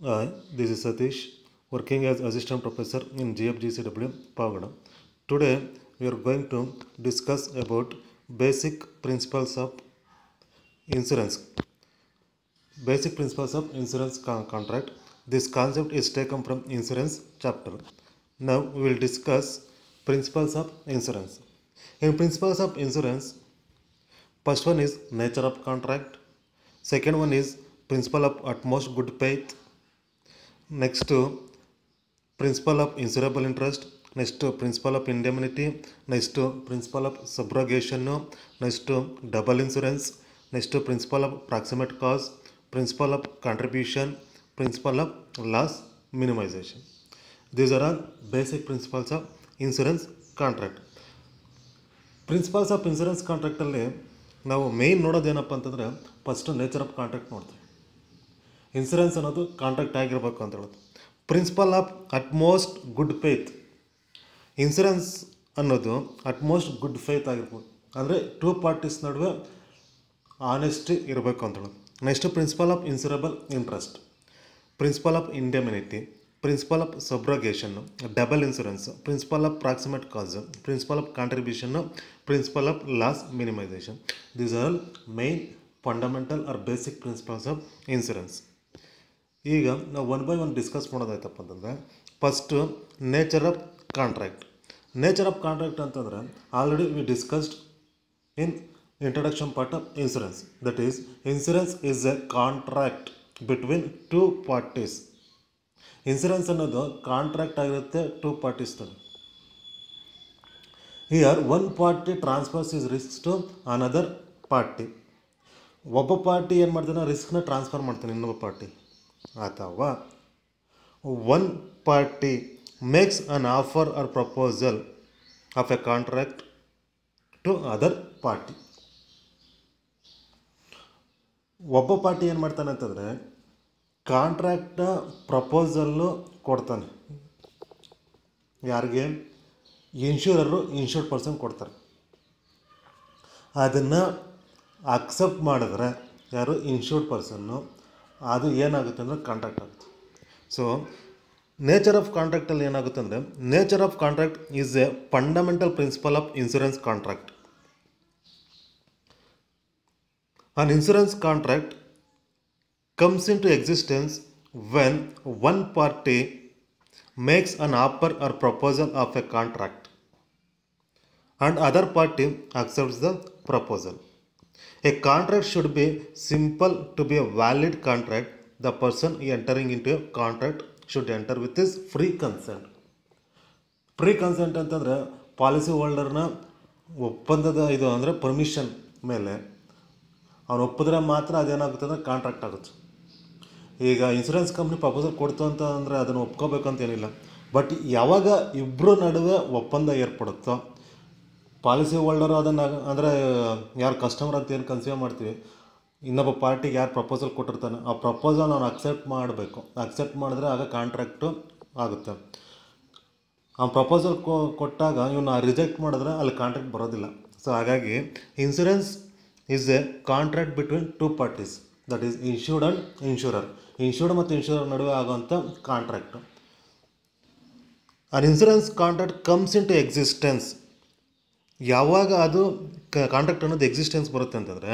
Hi, this is Satish, working as assistant professor in GFGCW Pavagada. Today, we are going to discuss about basic principles of insurance. Basic principles of insurance contract. This concept is taken from insurance chapter. Now, we will discuss principles of insurance. In principles of insurance, first one is nature of contract. Second one is principle of utmost good faith. Next, principle of insurable interest. Next, principle of indemnity. Next, principle of subrogation. Next, double insurance. Next, principle of proximate cause. Principle of contribution. Principle of loss minimization. These are all basic principles of insurance contract. Principles of insurance ಕಾಂಟ್ರಾಕ್ಟಲ್ಲಿ ನಾವು main ನೋಡೋದೇನಪ್ಪ ಅಂತಂದರೆ first nature of contract ನೋಡ್ತೀವಿ. Insurance ಅನ್ನೋದು contract ಆಗಿರಬೇಕು ಅಂತ ಹೇಳೋದು. Principle of utmost good faith. Insurance ಅನ್ನೋದು ಅಟ್ಮೋಸ್ಟ್ ಗುಡ್ ಫೇತ್ ಆಗಿರ್ಬೋದು, ಅಂದರೆ ಟೂ ಪಾರ್ಟೀಸ್ ನಡುವೆ ಆನೆಸ್ಟಿ ಇರಬೇಕು ಅಂತ ಹೇಳೋದು. Next principle of insurable interest, principle of indemnity, principle of subrogation, double insurance, principle of proximate cause, principle of contribution, principle of loss minimisation. These are main fundamental R basic principles of insurance. ಈಗ ನಾವು one by one discuss ಮಾಡೋದಾಯ್ತಪ್ಪ ಅಂತಂದರೆ, first nature of contract. Nature of contract ಅಂತಂದರೆ already we discussed in introduction part of insurance. That is insurance is a contract between two parties. Insurance ಅನ್ನೋದು contract ಆಗಿರುತ್ತೆ two ಪಾರ್ಟೀಸ್ನಲ್ಲಿ. Here one party transfers his risk to another party. ಒಬ್ಬ party ಏನು ಮಾಡ್ತಾನೆ, ರಿಸ್ಕ್ನ transfer ಮಾಡ್ತಾನೆ ಇನ್ನೊಬ್ಬ party. ಅಥವಾ one party makes an offer or proposal of a contract to other party. ಒಬ್ಬ ಪಾರ್ಟಿ ಏನು ಮಾಡ್ತಾನೆ ಅಂತಂದರೆ ಕಾಂಟ್ರಾಕ್ಟ್ನ ಪ್ರಪೋಸಲ್ಲು ಕೊಡ್ತಾನೆ. ಯಾರಿಗೆ? ಇನ್ಶೂರರು ಇನ್ಶೂರ್ಡ್ ಪರ್ಸನ್ ಕೊಡ್ತಾರೆ. ಅದನ್ನು ಅಕ್ಸೆಪ್ಟ್ ಮಾಡಿದ್ರೆ ಯಾರು? ಇನ್ಶೂರ್ಡ್ ಪರ್ಸನ್ನು. ಅದು ಏನಾಗುತ್ತೆ ಅಂದರೆ ಕಾಂಟ್ರಾಕ್ಟ್ ಆಗುತ್ತೆ. ಸೊ ನೇಚರ್ ಆಫ್ ಕಾಂಟ್ರಾಕ್ಟಲ್ಲಿ ಏನಾಗುತ್ತೆ ಅಂದರೆ, nature of contract is a fundamental principle of insurance contract. An insurance contract comes into existence when one party makes an offer or proposal of a contract and other party accepts the proposal. A contract should be simple to be a valid contract. The person entering into a contract should enter with his free consent. Free consent ಅಂತಂದರೆ policy ಹೋಲ್ಡರ್ನ ಒಪ್ಪಂದದ ಇದು ಅಂದರೆ permission ಮೇಲೆ ಅವ್ನು ಒಪ್ಪಿದ್ರೆ ಮಾತ್ರ ಅದೇನಾಗುತ್ತೆ ಅಂದರೆ ಕಾಂಟ್ರಾಕ್ಟ್ ಆಗುತ್ತೆ. ಈಗ ಇನ್ಸೂರೆನ್ಸ್ ಕಂಪ್ನಿ ಪ್ರಪೋಸಲ್ ಕೊಡ್ತು ಅಂತ ಅಂದರೆ ಅದನ್ನು ಒಪ್ಕೋಬೇಕಂತೇನಿಲ್ಲ. ಬಟ್ ಯಾವಾಗ ಇಬ್ಬರು ನಡುವೆ ಒಪ್ಪಂದ ಏರ್ಪಡುತ್ತೋ, ಪಾಲಿಸಿ ಹೋಲ್ಡರು ಅದನ್ನು ಅಂದರೆ ಯಾರು ಕಸ್ಟಮರ್ ಅಂತ ಏನು ಕನ್ಸಿಡರ್ ಮಾಡ್ತೀವಿ, ಇನ್ನೊಬ್ಬ ಪಾರ್ಟಿಗೆ ಯಾರು ಪ್ರಪೋಸಲ್ ಕೊಟ್ಟಿರ್ತಾನೆ ಆ ಪ್ರಪೋಸಲ್ ಅವ್ನು ಅಕ್ಸೆಪ್ಟ್ ಮಾಡಬೇಕು. ಅಕ್ಸೆಪ್ಟ್ ಮಾಡಿದ್ರೆ ಆಗ ಕಾಂಟ್ರಾಕ್ಟು ಆಗುತ್ತೆ. ಆ ಪ್ರಪೋಸಲ್ ಕೊಟ್ಟಾಗ ಇವನ್ನ ರಿಜೆಕ್ಟ್ ಮಾಡಿದ್ರೆ ಅಲ್ಲಿ ಕಾಂಟ್ರಾಕ್ಟ್ ಬರೋದಿಲ್ಲ. ಸೊ ಹಾಗಾಗಿ insurance is a contract between two parties, that is insured and insurer. Insured ಮತ್ತು ಇನ್ಶೂರರ್ ನಡುವೆ ಆಗುವಂಥ contract. An insurance contract comes into existence. ಯಾವಾಗ ಅದು ಕಾಂಟ್ರಾಕ್ಟ್ ಅನ್ನೋದು ಎಕ್ಸಿಸ್ಟೆನ್ಸ್ ಬರುತ್ತೆ ಅಂತಂದರೆ,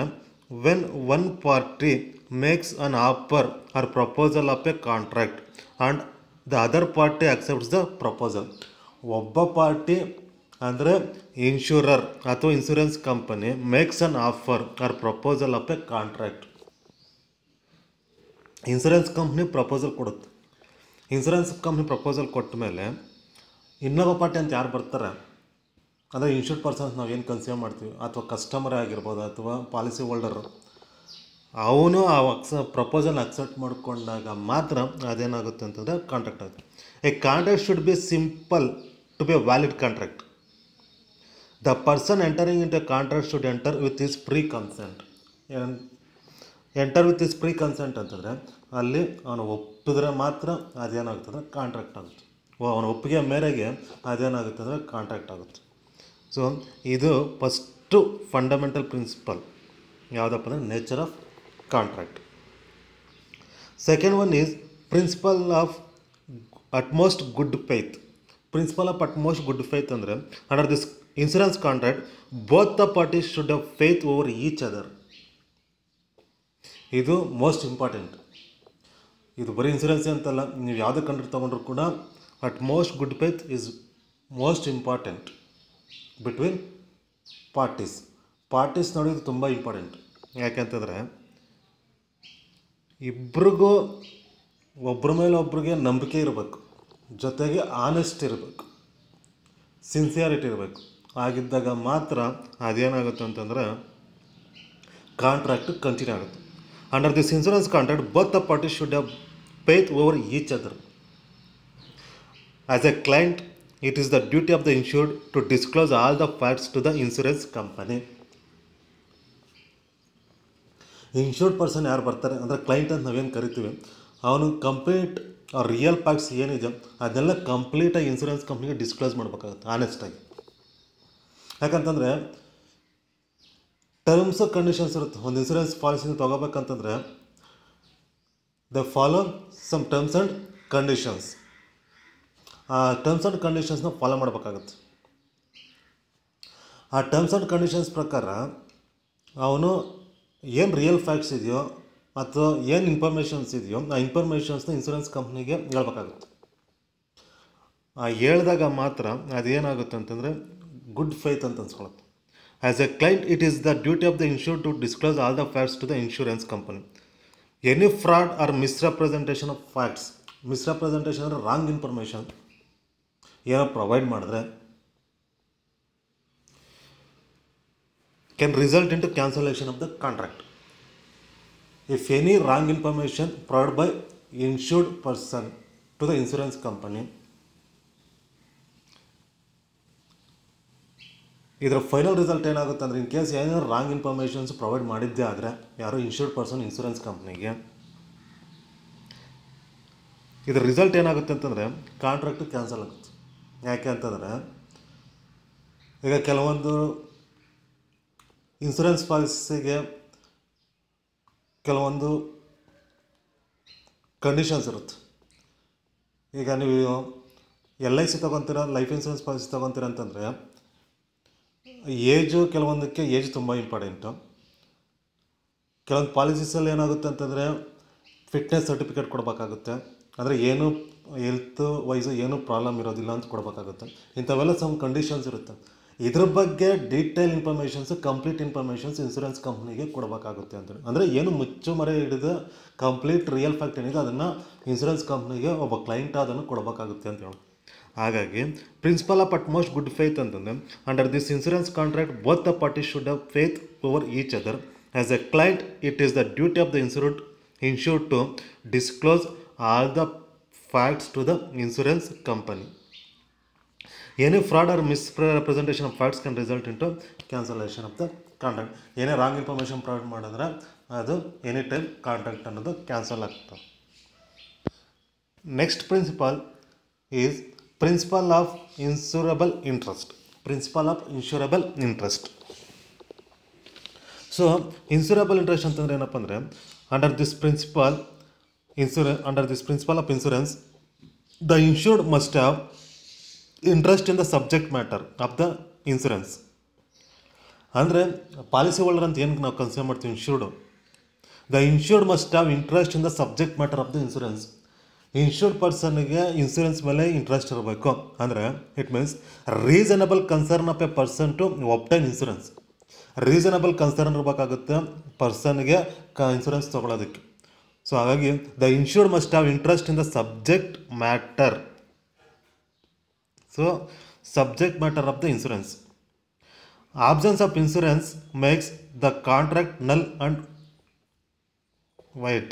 when one party makes an offer or proposal of a contract and the other party accepts the proposal. ಒಬ್ಬ party ಅಂದರೆ ಇನ್ಶೂರರ್ ಅಥವಾ insurance company makes an offer or proposal of a contract. Insurance company proposal ಕೊಡುತ್ತೆ. Insurance company proposal ಕೊಟ್ಟ ಮೇಲೆ ಇನ್ನೊಬ್ಬ party ಅಂತ ಯಾರು ಬರ್ತಾರೆ ಅಂದರೆ ಇನ್ಶೂರ್ಡ್ ಪರ್ಸನ್ಸ್ ನಾವು ಏನು ಕನ್ಸಿಡರ್ ಮಾಡ್ತೀವಿ, ಅಥವಾ ಕಸ್ಟಮರೇ ಆಗಿರ್ಬೋದು ಅಥವಾ ಪಾಲಿಸಿ ಹೋಲ್ಡರು, ಅವನು ಆ ಪ್ರಪೋಸಲ್ ಅಕ್ಸೆಪ್ಟ್ ಮಾಡಿಕೊಂಡಾಗ ಮಾತ್ರ ಅದೇನಾಗುತ್ತೆ ಅಂತಂದರೆ ಕಾಂಟ್ರಾಕ್ಟ್ ಆಗುತ್ತೆ. A contract should be simple to be a valid contract. The person entering into a contract should enter with his free consent. Enter with is free consent ಅಂತಂದರೆ ಅಲ್ಲಿ ಅವನು ಒಪ್ಪಿದ್ರೆ ಮಾತ್ರ ಅದೇನಾಗುತ್ತದೆ ಕಾಂಟ್ರಾಕ್ಟ್ ಆಗುತ್ತೆ. ಅವನ ಒಪ್ಪಿಗೆ ಮೇರೆಗೆ ಅದೇನಾಗುತ್ತೆ ಅಂದರೆ ಕಾಂಟ್ರಾಕ್ಟ್ ಆಗುತ್ತೆ. ಸೊ ಇದು ಫಸ್ಟು ಫಂಡಮೆಂಟಲ್ ಪ್ರಿನ್ಸಿಪಲ್ ಯಾವುದಪ್ಪ ಅಂದರೆ nature of contract. Second one is principle of utmost good faith. Principle of utmost good faith ಅಂದರೆ under this insurance contract both the parties should have faith over each other. ಇದು most important. ಇದು ಬರೀ insurance ಅಂತಲ್ಲ, ನೀವು ಯಾವುದೇ contract ತೊಗೊಂಡ್ರು ಕೂಡ utmost good faith is most important between parties ನೋಡೋದು ತುಂಬ ಇಂಪಾರ್ಟೆಂಟ್. ಯಾಕೆಂತಂದರೆ ಇಬ್ರಿಗೂ ಒಬ್ಬರ ಮೇಲೆ ಒಬ್ರಿಗೆ ನಂಬಿಕೆ ಇರಬೇಕು, ಜೊತೆಗೆ ಆನೆಸ್ಟ್ ಇರಬೇಕು, ಸಿನ್ಸಿಯಾರಿಟಿ ಇರಬೇಕು. ಆಗಿದ್ದಾಗ ಮಾತ್ರ ಅದೇನಾಗುತ್ತೆ ಅಂತಂದರೆ ಕಾಂಟ್ರಾಕ್ಟ್ ಕಂಟಿನ್ಯೂ ಆಗುತ್ತೆ. Under this insurance contract both the parties should have faith over each other. As a client it is the duty of the insured to disclose all the facts to the insurance company. Insured person ಯಾರು ಬರ್ತಾರೆ ಅಂದರೆ client ಅಂತ ನಾವೇನು ಕರಿತೀವಿ, ಅವನು complete real facts ಏನಿದೆ ಅದನ್ನೆಲ್ಲ ಕಂಪ್ಲೀಟಾಗಿ ಇನ್ಸೂರೆನ್ಸ್ ಕಂಪ್ನಿಗೆ ಡಿಸ್ಕ್ಲೋಸ್ ಮಾಡಬೇಕಾಗುತ್ತೆ ಆನೆಸ್ಟಾಗಿ. ಯಾಕಂತಂದರೆ ಟರ್ಮ್ಸ್ ಆ್ಯಂಡ್ ಕಂಡೀಷನ್ಸ್ ಇರುತ್ತೆ. ಒಂದು ಇನ್ಸೂರೆನ್ಸ್ ಪಾಲಿಸಿನ ತೊಗೋಬೇಕಂತಂದರೆ the follow some terms and conditions. ಆ ಟರ್ಮ್ಸ್ ಆ್ಯಂಡ್ ಕಂಡೀಷನ್ಸ್ನ ಫಾಲೋ ಮಾಡಬೇಕಾಗುತ್ತೆ. ಆ ಟರ್ಮ್ಸ್ ಆ್ಯಂಡ್ ಕಂಡೀಷನ್ಸ್ ಪ್ರಕಾರ ಅವನು ಏನು ರಿಯಲ್ ಫ್ಯಾಕ್ಟ್ಸ್ ಇದೆಯೋ ಅಥವಾ ಏನು ಇನ್ಫಾರ್ಮೇಷನ್ಸ್ ಇದೆಯೋ ಆ ಇನ್ಫಾರ್ಮೇಷನ್ಸ್ನ ಇನ್ಸೂರೆನ್ಸ್ ಕಂಪ್ನಿಗೆ ಹೇಳ್ಬೇಕಾಗುತ್ತೆ. ಹೇಳಿದಾಗ ಮಾತ್ರ ಅದೇನಾಗುತ್ತೆ ಅಂತಂದರೆ ಗುಡ್ ಫೇತ್ ಅಂತ ಅನ್ಸ್ಕೊಳುತ್ತೆ. As a client it is the duty of the insured to disclose all the facts to the insurance company. Any fraud or misrepresentation of facts. Misrepresentation ಅಂದರೆ ರಾಂಗ್ ಇನ್ಫಾರ್ಮೇಷನ್ ಏನೋ provide ಮಾಡಿದ್ರೆ can result into cancellation of the contract. If any wrong information provided by insured person to the insurance company, ಇದರ final result ಏನಾಗುತ್ತೆ ಅಂದರೆ in case ಏನಾದ್ರು wrong informations provide ಮಾಡಿದ್ದೇ ಆದರೆ ಯಾರೋ ಇನ್ಶೂರ್ಡ್ ಪರ್ಸನ್ ಇನ್ಸೂರೆನ್ಸ್ ಕಂಪ್ನಿಗೆ, ಇದರ ರಿಸಲ್ಟ್ ಏನಾಗುತ್ತೆ ಅಂತಂದರೆ ಕಾಂಟ್ರಾಕ್ಟ್ ಕ್ಯಾನ್ಸಲ್ ಆಗುತ್ತೆ. ಯಾಕೆ ಅಂತಂದರೆ ಈಗ ಕೆಲವೊಂದು ಇನ್ಸೂರೆನ್ಸ್ ಪಾಲಿಸಿಗೆ ಕೆಲವೊಂದು ಕಂಡೀಷನ್ಸ್ ಇರುತ್ತೆ. ಈಗ ನೀವು LIC ತೊಗೊತೀರ, ಲೈಫ್ ಇನ್ಸೂರೆನ್ಸ್ ಪಾಲಿಸಿ ತೊಗೊತೀರ ಅಂತಂದರೆ ಕೆಲವೊಂದಕ್ಕೆ ಏಜ್ ತುಂಬ ಇಂಪಾರ್ಟೆಂಟು. ಕೆಲವೊಂದು ಪಾಲಿಸೀಸಲ್ಲಿ ಏನಾಗುತ್ತೆ ಅಂತಂದರೆ ಫಿಟ್ನೆಸ್ ಸರ್ಟಿಫಿಕೇಟ್ ಕೊಡಬೇಕಾಗುತ್ತೆ. ಅಂದರೆ ಏನು ಹೆಲ್ತ್ ವೈಸು ಏನೂ ಪ್ರಾಬ್ಲಮ್ ಇರೋದಿಲ್ಲ ಅಂತ ಕೊಡಬೇಕಾಗುತ್ತೆ. ಇಂಥವೆಲ್ಲ ಸಮ್ ಕಂಡೀಷನ್ಸ್ ಇರುತ್ತೆ. ಇದ್ರ ಬಗ್ಗೆ detail informations, complete informations insurance ಕಂಪ್ನಿಗೆ ಕೊಡಬೇಕಾಗುತ್ತೆ ಅಂತೇಳಿ. ಅಂದರೆ ಏನು ಮುಚ್ಚು ಮರೆ ಹಿಡಿದು ಕಂಪ್ಲೀಟ್ ರಿಯಲ್ ಫ್ಯಾಕ್ಟ್ ಏನಿದೆ ಅದನ್ನು ಇನ್ಸೂರೆನ್ಸ್ ಕಂಪ್ನಿಗೆ ಒಬ್ಬ ಕ್ಲೈಂಟ್ ಅದನ್ನು ಕೊಡಬೇಕಾಗುತ್ತೆ ಅಂತ ಹೇಳಿ. ಹಾಗಾಗಿ principle of utmost good faith ಅಂತಂದರೆ under this insurance contract both the parties should have faith over each other. As a client it is the duty of the insured to disclose all the facts to the insurance company. Any fraud or misrepresentation of facts can result into cancellation of the contract. ಏನೇ wrong information provide ಮಾಡಿದ್ರೆ ಅದು any time contract ಅನ್ನೋದು cancel ಆಗ್ತದೆ. Next principle is principle of insurable interest. Principle of insurable interest. So insurable interest ಅಂತಂದರೆ ಏನಪ್ಪ ಅಂದರೆ under this principle of insurance the insured must have interest in the subject matter of the insurance. ಅಂದರೆ policy holder ಅಂತ ಏನು ನಾವು consider ಮಾಡ್ತೀವಿ insured, the insured must have interest in the subject matter of the insurance. Insured ಪರ್ಸನ್ಗೆ insurance ಮೇಲೆ interest ಇರಬೇಕು. ಅಂದರೆ it means reasonable concern of a person to obtain insurance. Reasonable concern ಇರಬೇಕಾಗುತ್ತೆ ಪರ್ಸನ್ಗೆ ಇನ್ಸೂರೆನ್ಸ್ ತೊಗೊಳೋದಕ್ಕೆ. ಸೊ ಹಾಗಾಗಿ the insured must have interest in the subject matter. So, subject matter of the insurance. Absence of insurance makes the contract null and void.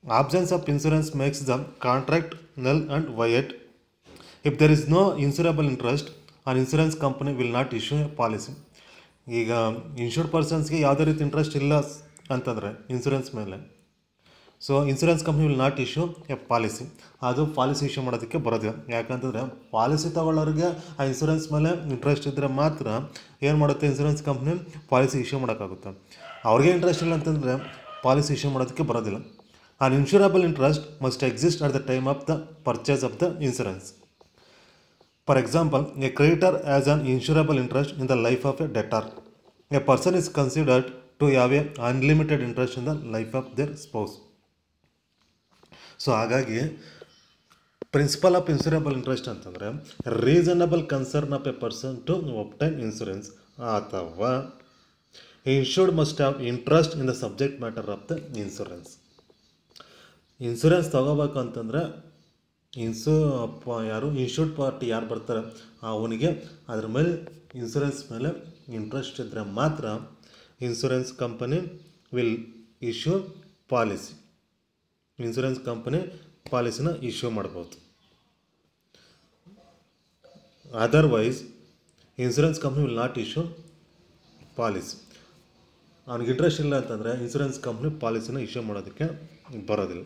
Absence of insurance makes the contract null and void. If there is no insurable interest, an insurance company will not issue a policy. ಈಗ insured ಪರ್ಸನ್ಸ್ಗೆ ಯಾವುದೇ ರೀತಿ interest ಇಲ್ಲ ಅಂತಂದರೆ insurance ಮೇಲೆ, so insurance company will not issue A policy. ಅದು policy issue ಮಾಡೋದಕ್ಕೆ ಬರೋದಿಲ್ಲ. ಯಾಕಂತಂದರೆ ಪಾಲಿಸಿ ತಗೊಳ್ಳೋರಿಗೆ ಆ ಇನ್ಸೂರೆನ್ಸ್ ಮೇಲೆ ಇಂಟ್ರೆಸ್ಟ್ ಇದ್ದರೆ ಮಾತ್ರ ಏನು ಮಾಡುತ್ತೆ ಇನ್ಸೂರೆನ್ಸ್ ಕಂಪ್ನಿ ಪಾಲಿಸಿ ಇಶ್ಯೂ ಮಾಡೋಕ್ಕಾಗುತ್ತೆ. ಅವ್ರಿಗೆ ಇಂಟ್ರೆಸ್ಟ್ ಇಲ್ಲ ಅಂತಂದರೆ ಪಾಲಿಸಿ ಇಶ್ಯೂ ಮಾಡೋದಕ್ಕೆ ಬರೋದಿಲ್ಲ. An insurable interest must exist at the time of the purchase of the insurance. For example, a creditor has an insurable interest in the life of a debtor. A person is considered to have an unlimited interest in the life of their spouse. So ಹಾಗಾಗಿ principle of insurable interest ಅಂತಂದರೆ reasonable concern of a person to obtain insurance ಅಥವಾ insured must have interest in the subject matter of the insurance. Insurance ತೊಗೋಬೇಕು ಅಂತಂದರೆ ಯಾರು insured party ಯಾರು ಬರ್ತಾರೆ ಅವನಿಗೆ ಅದ್ರ ಮೇಲೆ ಇನ್ಸೂರೆನ್ಸ್ ಮೇಲೆ ಇಂಟ್ರೆಸ್ಟ್ ಇದ್ದರೆ ಮಾತ್ರ insurance company will issue policy. Insurance company ಪಾಲಿಸಿನ ಇಶ್ಯೂ ಮಾಡ್ಬೋದು. Otherwise insurance company will not issue policy. ಅವ್ನಿಗೆ ಇಂಟ್ರೆಸ್ಟ್ ಇಲ್ಲ ಅಂತಂದರೆ ಇನ್ಸೂರೆನ್ಸ್ ಕಂಪ್ನಿ ಪಾಲಿಸಿನ ಇಶ್ಯೂ ಮಾಡೋದಕ್ಕೆ ಬರೋದಿಲ್ಲ.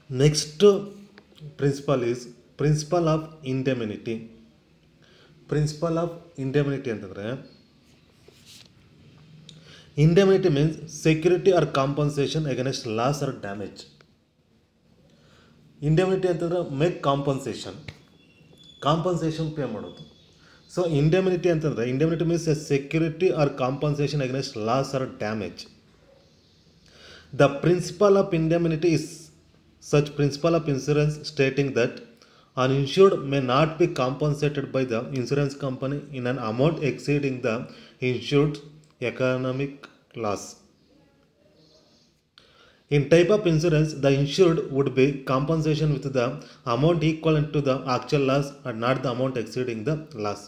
Next principle is principle of indemnity. Principle of indemnity ಅಂತಂದರೆ indemnity means security or compensation against loss or damage. Indemnity ಅಂತಂದರೆ make compensation pay ಮಾಡೋದು. So indemnity ಅಂತಂದರೆ indemnity means a security or compensation against loss or damage. The principle of indemnity is such principle of insurance stating that an insured may not be compensated by the insurance company in an amount exceeding the insured's economic loss. In type of insurance, the insured would be compensation with the amount equivalent to the actual loss and not the amount exceeding the loss.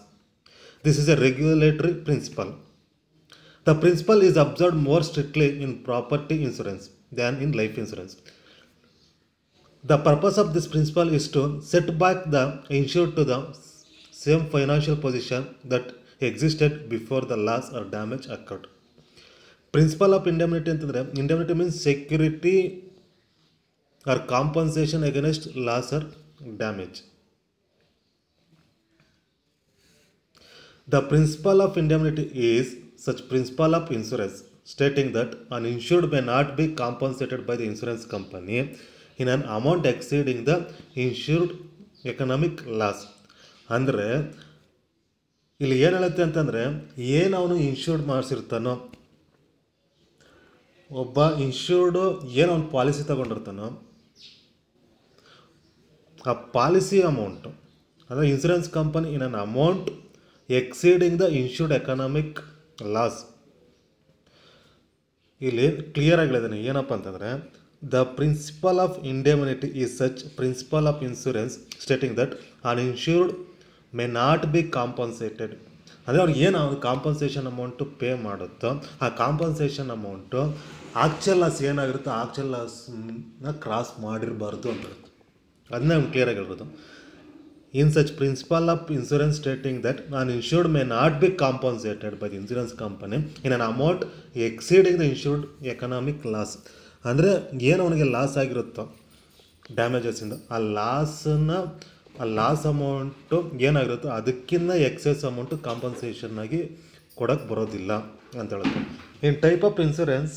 This is a regulatory principle. The principle is observed more strictly in property insurance than in life insurance. The purpose of this principle is to set back the insured to the same financial position that existed before the loss or damage occurred. Principle of indemnity ಅಂತಂದರೆ indemnity means security or compensation against loss or damage. The principle of indemnity is such principle of insurance stating that an insured may not be compensated by the insurance company in an amount exceeding the insured economic loss. ಅಂದರೆ ಇಲ್ಲಿ ಏನು ಹೇಳುತ್ತೆ ಅಂತಂದರೆ ಏನು ಅವನು insured ಮಾಡಿಸಿರ್ತಾನೋ, ಒಬ್ಬ ಇನ್ಶೂರ್ಡು ಏನು ಅವನು ಪಾಲಿಸಿ ತಗೊಂಡಿರ್ತಾನೋ ಆ ಪಾಲಿಸಿ ಅಮೌಂಟು ಅಂದರೆ insurance company in an amount exceeding the insured economic loss. ಇಲ್ಲಿ ಕ್ಲಿಯರ್ ಆಗಿದ್ದಾನೆ ಏನಪ್ಪ ಅಂತಂದರೆ the principle of indemnity is such principle of insurance stating that an insured may not be compensated. ಅಂದರೆ ಅವ್ರಿಗೆ ಏನು ಅವ್ರು ಕಾಂಪನ್ಸೇಷನ್ ಅಮೌಂಟು ಪೇ ಮಾಡುತ್ತೋ ಆ ಕಾಂಪನ್ಸೇಷನ್ ಅಮೌಂಟು ಆಕ್ಚುಲ್ ಲಾಸ್ ಏನಾಗಿರುತ್ತೋ ಆಕ್ಚುಲ್ ಲಾಸ್ನ ಕ್ರಾಸ್ ಮಾಡಿರಬಾರ್ದು ಅಂತ ಹೇಳುತ್ತೆ. ಅದನ್ನೇ ಅವ್ನು ಕ್ಲಿಯರಾಗಿ ಹೇಳ್ಬೋದು. In such principle of insurance stating that an insured may not be compensated by the insurance company in an amount exceeding the insured economic loss. ಅಂದರೆ ಏನು ಅವನಿಗೆ ಲಾಸ್ ಆಗಿರುತ್ತೋ ಡ್ಯಾಮೇಜಸ್ಸಿಂದ ಆ ಲಾಸ್ ಅಮೌಂಟು ಏನಾಗಿರುತ್ತೋ ಅದಕ್ಕಿಂತ ಎಕ್ಸೆಸ್ ಅಮೌಂಟು ಕಾಂಪನ್ಸೇಷನ್ ಆಗಿ ಕೊಡೋಕ್ಕೆ ಬರೋದಿಲ್ಲ ಅಂತ ಹೇಳುತ್ತೆ. In type of insurance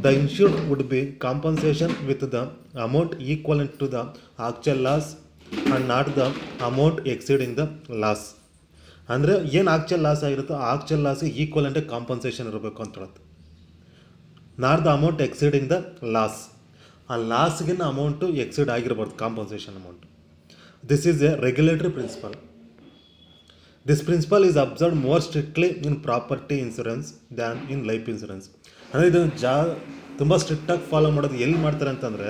the insured would be compensation with the amount equivalent to the actual loss and not the amount exceeding the loss. ಅಂದರೆ ಏನು ಆಕ್ಚುಲ್ ಲಾಸ್ ಆಗಿರುತ್ತೋ ಆ actual ಲಾಸ್ಗೆ ಈಕ್ವಲೆಂಟಾಗಿ compensation ಇರಬೇಕು ಅಂತ ಹೇಳುತ್ತೆ. Not the amount exceeding the loss. ಆ ಲಾಸ್ಗಿನ amount exceed ಆಗಿರಬಾರ್ದು compensation amount. This is a regulatory principle. This principle is observed more strictly in property insurance than in life insurance. ಅಂದರೆ ಇದು ತುಂಬ ಸ್ಟ್ರಿಕ್ಟಾಗಿ ಫಾಲೋ ಮಾಡೋದು ಎಲ್ಲಿ ಮಾಡ್ತಾರೆ ಅಂತಂದರೆ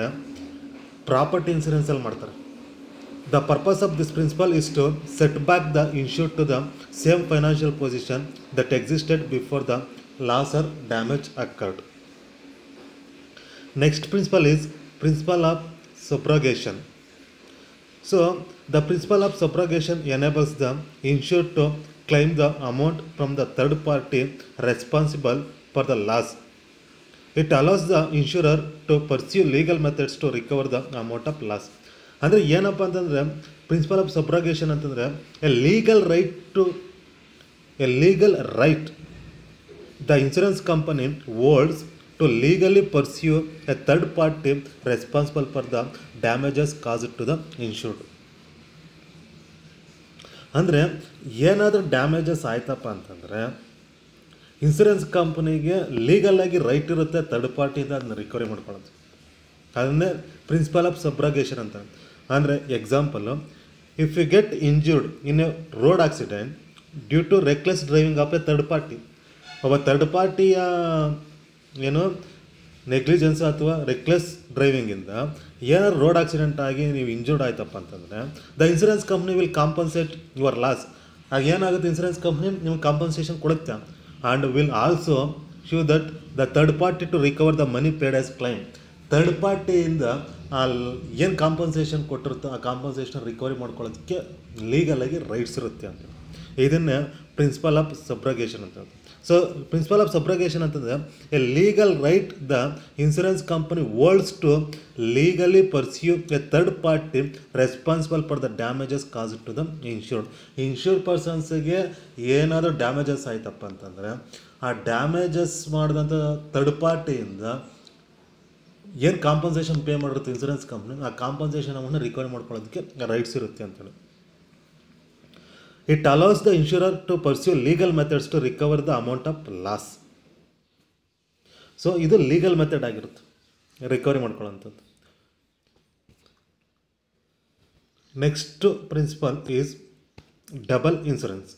ಪ್ರಾಪರ್ಟಿ ಇನ್ಸೂರೆನ್ಸಲ್ಲಿ ಮಾಡ್ತಾರೆ. The purpose of this principle is to set back the insured to the same financial position that existed before the loss or damage occurred. Next principle is principle of subrogation. So the principle of subrogation enables the insured to claim the amount from the third party responsible for the loss. It allows the insurer to pursue legal methods to recover the amount of loss. ಅಂದರೆ ಏನಪ್ಪ ಅಂತಂದರೆ principal of subrogation ಅಂತಂದರೆ a legal right the insurance company holds to legally pursue a third party responsible for the damages caused to the insured. ಅಂದರೆ ಏನಾದರೂ damages ಆಯ್ತಪ್ಪ ಅಂತಂದರೆ insurance ಕಂಪ್ನಿಗೆ ಲೀಗಲಾಗಿ right ಇರುತ್ತೆ ಥರ್ಡ್ ಪಾರ್ಟಿಯಿಂದ ಅದನ್ನ ರಿಕವರಿ ಮಾಡ್ಕೊಳ್ಳೋದು. ಅದನ್ನೇ ಪ್ರಿನ್ಸಿಪಲ್ ಆಫ್ ಸಬ್ರಗೇಷನ್ ಅಂತ. ಅಂದರೆ example, if you get injured in a road accident due to reckless driving of a third party, ಒಬ್ಬ ಥರ್ಡ್ ಪಾರ್ಟಿಯ ಏನು ನೆಗ್ಲಿಜೆನ್ಸ್ ಅಥವಾ ರೆಕ್ಲೆಸ್ ಡ್ರೈವಿಂಗಿಂದ ಏನಾದ್ರು ರೋಡ್ ಆಕ್ಸಿಡೆಂಟ್ ಆಗಿ ನೀವು ಇಂಜೂರ್ಡ್ ಆಯ್ತಪ್ಪ ಅಂತಂದರೆ the insurance company will compensate your loss. ಆಗ ಏನಾಗುತ್ತೆ, ಇನ್ಸೂರೆನ್ಸ್ ಕಂಪ್ನಿ ನಿಮ್ಗೆ ಕಾಂಪನ್ಸೇಷನ್ ಕೊಡುತ್ತೆ and will also sue that the third party to recover the money paid as claim. Third ಪಾರ್ಟಿಯಿಂದ ಏನು ಕಾಂಪನ್ಸೇಷನ್ ಕೊಟ್ಟಿರುತ್ತೋ ಆ ಕಾಂಪನ್ಸೇಷನ್ ರಿಕವರಿ ಮಾಡ್ಕೊಳ್ಳೋದಕ್ಕೆ ಲೀಗಲಾಗಿ ರೈಟ್ಸ್ ಇರುತ್ತೆ ಅಂತ. ಇದನ್ನೇ ಪ್ರಿನ್ಸಿಪಲ್ ಆಫ್ ಸಬ್ರಗೇಷನ್ ಅಂತ. ಸೊ ಪ್ರಿನ್ಸಿಪಲ್ ಆಫ್ ಸಬ್ರಗೇಷನ್ ಅಂತಂದರೆ a legal right the insurance company holds to legally pursue a third party responsible for the damages caused to the insured. Insured ಪರ್ಸನ್ಸ್ಗೆ ಏನಾದರೂ damages ಆಯ್ತಪ್ಪ ಅಂತಂದರೆ ಆ ಡ್ಯಾಮೇಜಸ್ ಮಾಡಿದಂಥ third ಪಾರ್ಟಿಯಿಂದ ಏನು ಕಾಂಪನ್ಸೇಷನ್ ಪೇ ಮಾಡಿರುತ್ತೆ ಇನ್ಸೂರೆನ್ಸ್ ಕಂಪ್ನಿ, ಆ ಕಾಂಪನ್ಸೇಷನ್ ಅಮೌಂಟ್ನ ರಿಕವರಿ ಮಾಡ್ಕೊಳ್ಳೋದಕ್ಕೆ ರೈಟ್ಸ್ ಇರುತ್ತೆ ಅಂತೇಳಿ. It allows the insurer to pursue legal methods to recover the amount of loss. So ಇದು ಲೀಗಲ್ ಮೆಥಡ್ ಆಗಿರುತ್ತೆ ರಿಕವರಿ ಮಾಡ್ಕೊಳ್ಳೋಂಥದ್ದು. Next principle is double insurance.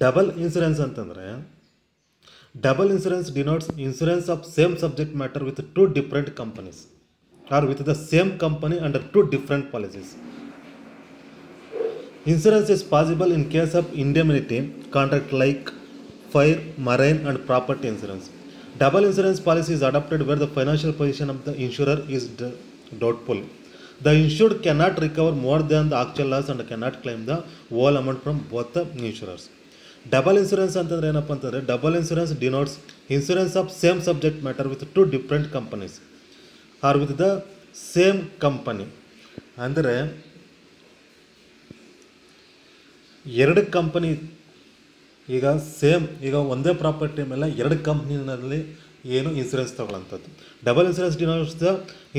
Double insurance ಅಂತಂದರೆ double insurance denotes insurance of same subject matter with two different companies or with the same company under two different policies. Insurance is possible in case of indemnity contract like fire, marine and property insurance. Double insurance policy is adopted where the financial position of the insurer is doubtful. The insured cannot recover more than the actual loss and cannot claim the whole amount from both the insurers. Double insurance ಅಂತಂದ್ರೆ ಏನಪ್ಪ ಅಂತಂದರೆ double insurance denotes insurance of same subject matter with two different companies or with the same company. ಅಂದರೆ ಎರಡು company ಈಗ same ಈಗ ಒಂದೇ property ಮೇಲೆ ಎರಡು ಕಂಪ್ನಿನಲ್ಲಿ ಏನು ಇನ್ಸೂರೆನ್ಸ್ ತೊಗೊಳ್ಳೋಂಥದ್ದು. Double insurance denotes the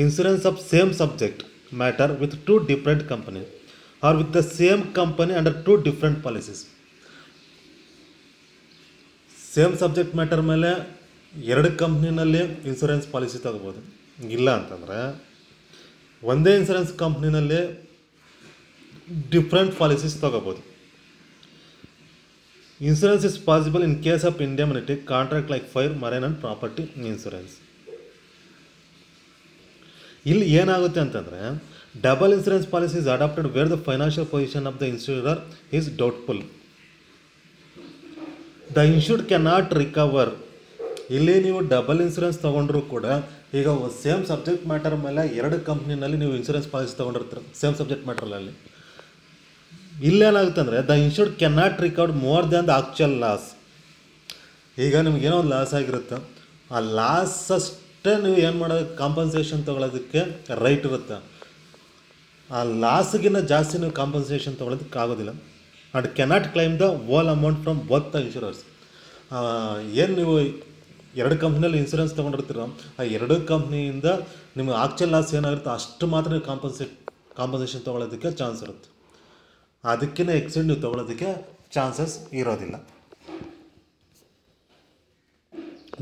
insurance of same subject matter with two different company or with the same company under two different policies. Same subject matter ಮೇಲೆ ಎರಡು ಕಂಪ್ನಿನಲ್ಲಿ ಇನ್ಸೂರೆನ್ಸ್ ಪಾಲಿಸಿ ತಗೋಬೋದು. ಇಲ್ಲ ಅಂತಂದರೆ ಒಂದೇ ಇನ್ಸೂರೆನ್ಸ್ ಕಂಪ್ನಿನಲ್ಲಿ ಡಿಫ್ರೆಂಟ್ ಪಾಲಿಸೀಸ್ ತಗೋಬೋದು. Insurance is possible in case of indemnity contract like fire, marine and property insurance. ಇಲ್ಲಿ ಏನಾಗುತ್ತೆ ಅಂತಂದರೆ double insurance policy is adopted where the financial position of the insurer is doubtful. The insured can not recover. ಇಲ್ಲಿ ನೀವು double insurance ತೊಗೊಂಡ್ರೂ ಕೂಡ ಈಗ same subject matter ಮೇಲೆ ಎರಡು ಕಂಪ್ನಿನಲ್ಲಿ ನೀವು ಇನ್ಸೂರೆನ್ಸ್ ಪಾಲಿಸಿ ತೊಗೊಂಡಿರ್ತೀರ ಸೇಮ್ ಸಬ್ಜೆಕ್ಟ್ ಮ್ಯಾಟ್ರಲ್ಲಿ. ಇಲ್ಲೇನಾಗುತ್ತೆ ಅಂದರೆ the insured can not recover more than the actual loss. ಈಗ ನಿಮಗೇನೋ ಒಂದು ಲಾಸ್ ಆಗಿರುತ್ತೆ, ಆ ಲಾಸ್ ಅಷ್ಟೇ ನೀವು ಏನು ಮಾಡೋದು ಕಾಂಪನ್ಸೇಷನ್ ತೊಗೊಳೋದಕ್ಕೆ ರೈಟ್ ಇರುತ್ತೆ. ಆ ಲಾಸ್ಗಿನ್ನ ಜಾಸ್ತಿ ನೀವು ಕಾಂಪನ್ಸೇಷನ್ ತೊಗೊಳೋದಕ್ಕೆ ಆಗೋದಿಲ್ಲ. And cannot claim the whole amount from both the insurers. ಏನು ನೀವು ಎರಡು ಕಂಪ್ನಿಯಲ್ಲಿ ಇನ್ಸೂರೆನ್ಸ್ ತೊಗೊಂಡಿರ್ತೀರೋ ಆ ಎರಡು ಕಂಪ್ನಿಯಿಂದ ನಿಮಗೆ ಆಕ್ಚುಯಲ್ ಲಾಸ್ ಏನಾಗಿರುತ್ತೋ ಅಷ್ಟು ಮಾತ್ರ ನೀವು ಕಾಂಪನ್ಸೇಷನ್ ತೊಗೊಳೋದಕ್ಕೆ ಚಾನ್ಸ್ ಇರುತ್ತೆ. ಅದಕ್ಕಿಂತ ಎಕ್ಸೆಂಡ್ ನೀವು ತೊಗೊಳೋದಕ್ಕೆ ಚಾನ್ಸಸ್ ಇರೋದಿಲ್ಲ.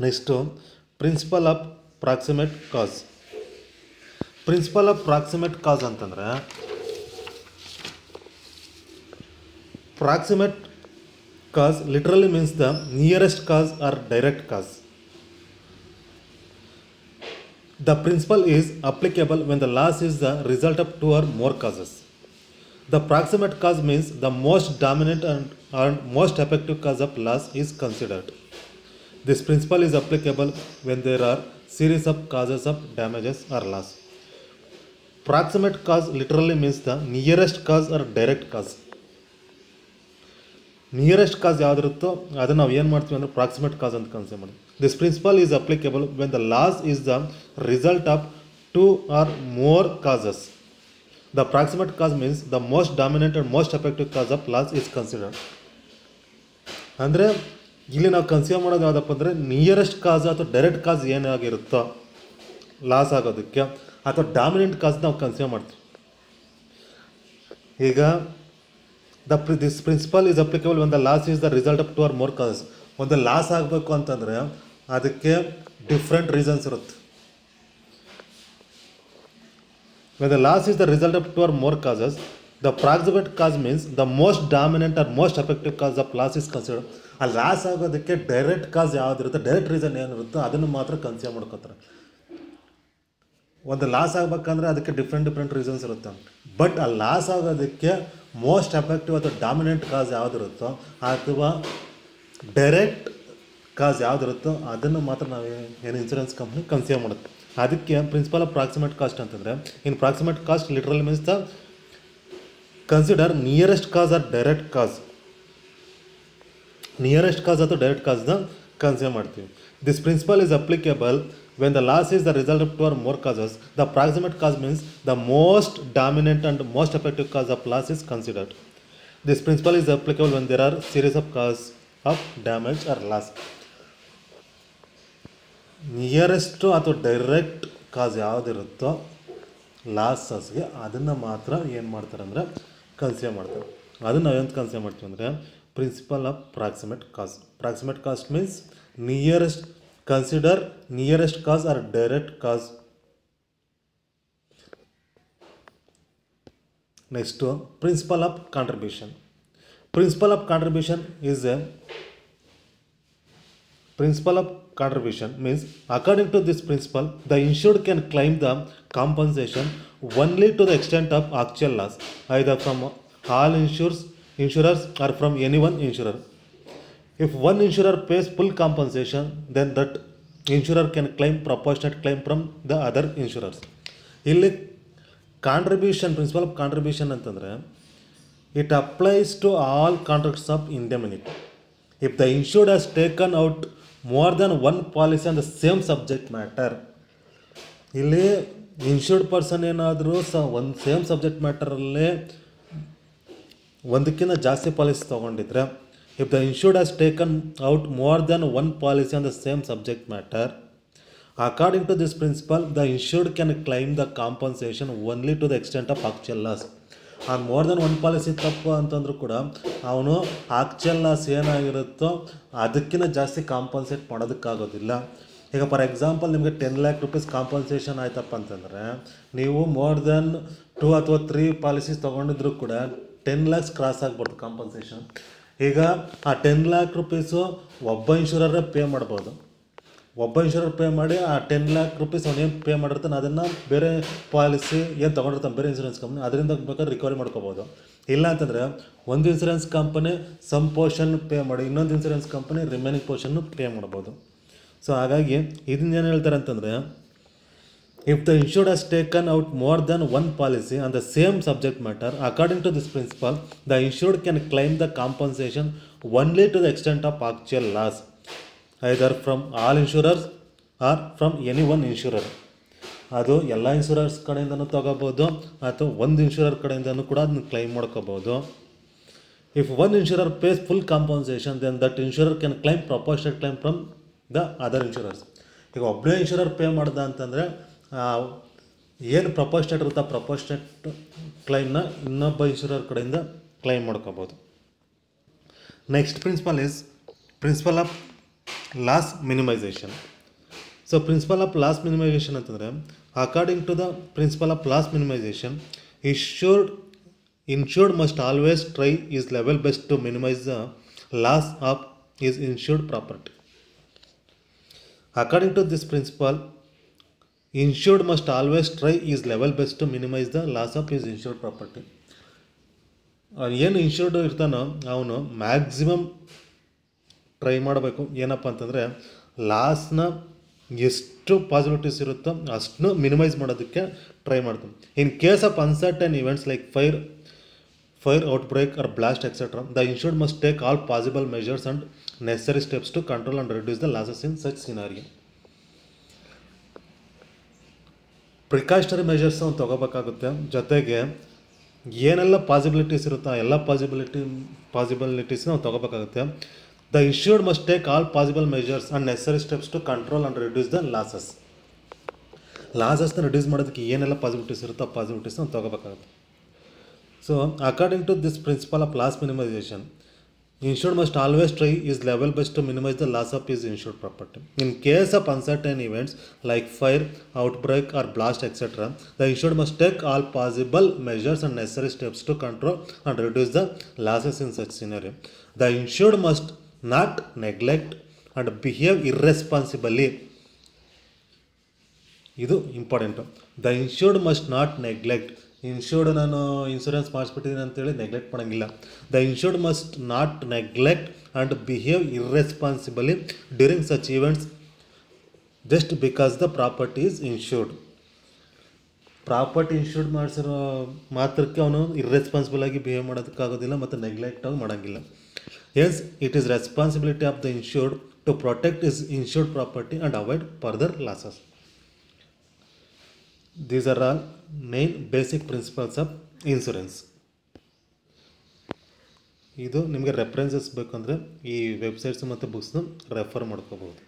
Next principle of proximate cause. Principle of proximate cause ಅಂತಂದರೆ proximate cause literally means the nearest cause or direct cause. The principle is applicable when the loss is the result of two or more causes. The proximate cause means the most dominant and most effective cause of loss is considered. This principle is applicable when there are series of causes of damages or loss. Proximate cause literally means the nearest cause or direct cause. Nearest cause ಯಾವುದಿರುತ್ತೋ ಅದನ್ನು ನಾವು ಏನು ಮಾಡ್ತೀವಿ ಅಂದರೆ ಪ್ರಾಕ್ಸಿಮೇಟ್ ಕಾಸ್ ಅಂತ consider ಮಾಡಿ. This principle is applicable when the loss is the result of two or more causes. The proximate cause means the most dominant and most effective cause of loss is considered. ಅಂದರೆ ಇಲ್ಲಿ ನಾವು consider ಮಾಡೋದು ಯಾವುದಪ್ಪ ಅಂದರೆ nearest cause ಅಥವಾ direct ಕಾಸ್ ಏನಾಗಿರುತ್ತೋ loss ಆಗೋದಕ್ಕೆ ಅಥವಾ dominant ಕಾಸ್ ನಾವು ಕನ್ಸಿಡರ್ ಮಾಡ್ತೀವಿ. ಈಗ this principle is applicable when the loss is the result of 2 or more causes. ಒಂದು ಲಾಸ್ ಆಗಬೇಕು ಅಂತಂದರೆ ಅದಕ್ಕೆ ಡಿಫ್ರೆಂಟ್ ರೀಸನ್ಸ್ ಇರುತ್ತೆ. When the loss is the result of 2 or more causes, the proximate cause means the most dominant or most effective cause of loss is considered. ಆ loss ಆಗೋದಕ್ಕೆ direct cause ಯಾವುದಿರುತ್ತೆ, direct reason ಏನಿರುತ್ತೋ ಅದನ್ನು ಮಾತ್ರ consider ಮಾಡ್ಕೋತಾರೆ. ಒಂದು loss ಆಗಬೇಕಂದ್ರೆ ಅದಕ್ಕೆ ಡಿಫ್ರೆಂಟ್ ರೀಸನ್ಸ್ ಇರುತ್ತೆ. ಬಟ್ ಆ ಲಾಸ್ ಆಗೋದಕ್ಕೆ ಮೋಸ್ಟ್ ಎಫೆಕ್ಟಿವ್ ಅಥವಾ ಡಾಮಿನೆಂಟ್ ಕಾಸ್ ಯಾವುದಿರುತ್ತೋ ಅಥವಾ ಡೈರೆಕ್ಟ್ ಕಾಸ್ ಯಾವುದಿರುತ್ತೋ ಅದನ್ನು ಮಾತ್ರ ನಾವು ಏನು ಇನ್ಶೂರೆನ್ಸ್ ಕಂಪ್ನಿ ಕನ್ಸಿಡರ್ ಮಾಡುತ್ತೆ. ಅದಕ್ಕೆ ಪ್ರಿನ್ಸಿಪಲ್ ಆಫ್ ಪ್ರಾಕ್ಸಿಮೇಟ್ ಕಾಸ್ಟ್ ಅಂತಂದರೆ, in proximate cause literally means the consider nearest cause or direct cause. Nearest cause ಅಥವಾ ಡೈರೆಕ್ಟ್ ಕಾಸ್ನ ಕನ್ಸಿಡರ್ ಮಾಡ್ತೀವಿ. This principle is applicable when the loss is the result of 2 or more causes. The proximate cause means the most dominant and most effective cause of loss is considered. This principle is applicable when there are series of causes of damage or loss. Nearest ಅಥವಾ direct ಕಾಸ್ ಯಾವುದಿರುತ್ತೋ ಲಾಸಸ್ಗೆ ಅದನ್ನು ಮಾತ್ರ ಏನು ಮಾಡ್ತಾರೆ ಅಂದರೆ consider ಮಾಡ್ತಾರೆ. ಅದನ್ನು ನಾವೇನು consider ಮಾಡ್ತೀವಿ ಅಂದರೆ principle of proximate cause. Proximate cause means nearest, consider nearest cause or direct cause. Next one, principle of contribution. Principle of contribution is a principle of contribution means according to this principle the insured can claim the compensation only to the extent of actual loss, either from all insurers or from any one insurer. If one insurer pays full compensation, then that insurer can claim proportionate claim from the other insurers. ಇಲ್ಲಿ contribution, principle of contribution ಅಂತಂದರೆ it applies to all contracts of indemnity. If the insured has taken out more than one policy on the same subject matter. ಇಲ್ಲಿ insured person ಏನಾದರೂ ಒಂದು same subject ಮ್ಯಾಟರಲ್ಲೇ ಒಂದಕ್ಕಿಂತ ಜಾಸ್ತಿ policy ತೊಗೊಂಡಿದ್ರೆ, if the insured has taken out more than one policy on the same subject matter, according to this principle the insured can claim the compensation only to the extent of actual loss. on more than one policy ತಪ್ಪು ಅಂತಂದ್ರೂ ಕೂಡ ಅವನು actual loss ಏನಾಗಿರುತ್ತೋ ಅದಕ್ಕಿಂತ ಜಾಸ್ತಿ compensate ಮಾಡೋದಕ್ಕಾಗೋದಿಲ್ಲ. ಈಗ for example ನಿಮಗೆ 10 lakh rupees compensation ಆಯ್ತಪ್ಪ ಅಂತಂದರೆ ನೀವು ಮೋರ್ ದೆನ್ 2 ಅಥವಾ 3 ಪಾಲಿಸೀಸ್ ತೊಗೊಂಡಿದ್ರು ಕೂಡ 10 lakhs ಕ್ರಾಸ್ ಆಗ್ಬಾರ್ದು ಕಾಂಪನ್ಸೇಷನ್. ಈಗ ಆ 10 lakh rupees ಒಬ್ಬ ಇನ್ಶೂರರೇ ಪೇ ಮಾಡ್ಬೋದು. ಒಬ್ಬ ಇನ್ಶೂರರ್ ಪೇ ಮಾಡಿ ಆ 10 lakh rupees ಅವನೇನು ಪೇ ಮಾಡಿರ್ತಾನೆ ಅದನ್ನು ಬೇರೆ ಪಾಲಿಸಿ ಏನು ತೊಗೊಂಡಿರ್ತಾನೆ ಬೇರೆ ಇನ್ಶೂರೆನ್ಸ್ ಕಂಪ್ನಿ ಅದರಿಂದ ಬೇಕಾದ್ರೆ ರಿಕವರಿ ಮಾಡ್ಕೋಬೋದು. ಇಲ್ಲ ಅಂತಂದರೆ ಒಂದು insurance company some portion pay ಮಾಡಿ ಇನ್ನೊಂದು ಇನ್ಶೂರೆನ್ಸ್ ಕಂಪನಿ ರಿಮೈನಿಂಗ್ ಪೋರ್ಷನ್ನು ಪೇ ಮಾಡ್ಬೋದು. ಸೊ ಹಾಗಾಗಿ ಇದನ್ನ ಏನು ಹೇಳ್ತಾರೆ ಅಂತಂದರೆ, if the insured has taken out more than one policy on the same subject matter, according to this principle, the insured can claim the compensation only to the extent of actual loss, either from all insurers or from any one insurer. ಅದು ಎಲ್ಲ ಇನ್ಶೂರರ್ಸ್ ಕಡೆಯಿಂದನೂ ತೊಗೋಬೋದು ಅಥವಾ ಒಂದು ಇನ್ಶೂರರ್ ಕಡೆಯಿಂದನೂ ಕೂಡ ಅದನ್ನ claim ಮಾಡ್ಕೋಬೋದು. If one insurer pays full compensation, then that insurer can claim proportionate claim from the other insurers. ಈಗ ಒಬ್ಬನೇ ಇನ್ಶೂರರ್ ಪೇ ಮಾಡ್ದ ಅಂತಂದರೆ ಏನು ಪ್ರಪೋರ್ಷನೇಟ್ ಇರುತ್ತೆ ಪ್ರಪೋರ್ಷನೇಟ್ ಕ್ಲೈಮ್ನ ಇನ್ನೊಬ್ಬ ಇನ್ಶೂರರ್ ಕಡೆಯಿಂದ ಕ್ಲೈಮ್ ಮಾಡ್ಕೋಬೋದು. Next principle is principle of loss minimisation. So principle of loss minimisation ಅಂತಂದರೆ, according to the principle of loss minimisation, insured must always try his level best to minimize the loss of his insured property. According to this principle, insured must always try his level best to minimize the loss of his insured property. ಏನು insured ಇರ್ತಾನೋ ಅವನು maximum try ಮಾಡಬೇಕು. ಏನಪ್ಪ ಅಂತಂದರೆ ಲಾಸ್ನ ಎಷ್ಟು possibilities ಇರುತ್ತೋ ಅಷ್ಟನ್ನು minimise ಮಾಡೋದಕ್ಕೆ try ಮಾಡ್ತಾನೆ. In case of uncertain events like fire outbreak or blast etc., the insured must take all possible measures and necessary steps to control and reduce the losses in such scenario. Precautionary measures ಅವ್ನು ತೊಗೋಬೇಕಾಗುತ್ತೆ. ಜೊತೆಗೆ ಏನೆಲ್ಲ possibilities ಇರುತ್ತೋ ಎಲ್ಲ ಪಾಸಿಬಿಲಿಟೀಸ್ನ ಅವ್ನು ತೊಗೋಬೇಕಾಗುತ್ತೆ. The insured must take all possible measures and necessary steps to control and reduce the losses. ಲಾಸಸ್ನ reduce ಮಾಡೋದಕ್ಕೆ ಏನೆಲ್ಲ possibilities ಇರುತ್ತೋ ಆ ಪಾಸಿಬಿಲಿಟೀಸ್ ನಾವು ತೊಗೋಬೇಕಾಗುತ್ತೆ. So according to this principle of loss minimisation, insured must always try his level best to minimize the loss of his insured property. In case of uncertain events like fire, outbreak or blast etc., the insured must take all possible measures and necessary steps to control and reduce the losses in such scenario. The insured must not neglect and behave irresponsibly. ಇದು important. The insured must not neglect. Insured ನಾನು insurance ಮಾಡಿಸ್ಬಿಟ್ಟಿದ್ದೀನಿ ಅಂತೇಳಿ neglect ಮಾಡೋಂಗಿಲ್ಲ. The insured must not neglect and behave irresponsibly during such events just because the property is insured. Property insured ಮಾಡಿಸಿರೋ ಮಾತ್ರಕ್ಕೆ ಅವನು irresponsible ಆಗಿ behave ಮಾಡೋದಕ್ಕಾಗೋದಿಲ್ಲ ಮತ್ತು ನೆಗ್ಲೆಕ್ಟ್ ಆಗಿ ಮಾಡೋಂಗಿಲ್ಲ. As it is responsibility of the insured to protect his insured property and avoid further losses. These are all main basic principles of insurance. ಇದು ನಿಮಗೆ references ಬೇಕಂದರೆ ಈ ವೆಬ್ಸೈಟ್ಸ್ ಮತ್ತು ಬುಕ್ಸ್ನ ರೆಫರ್ ಮಾಡ್ಕೋಬೋದು.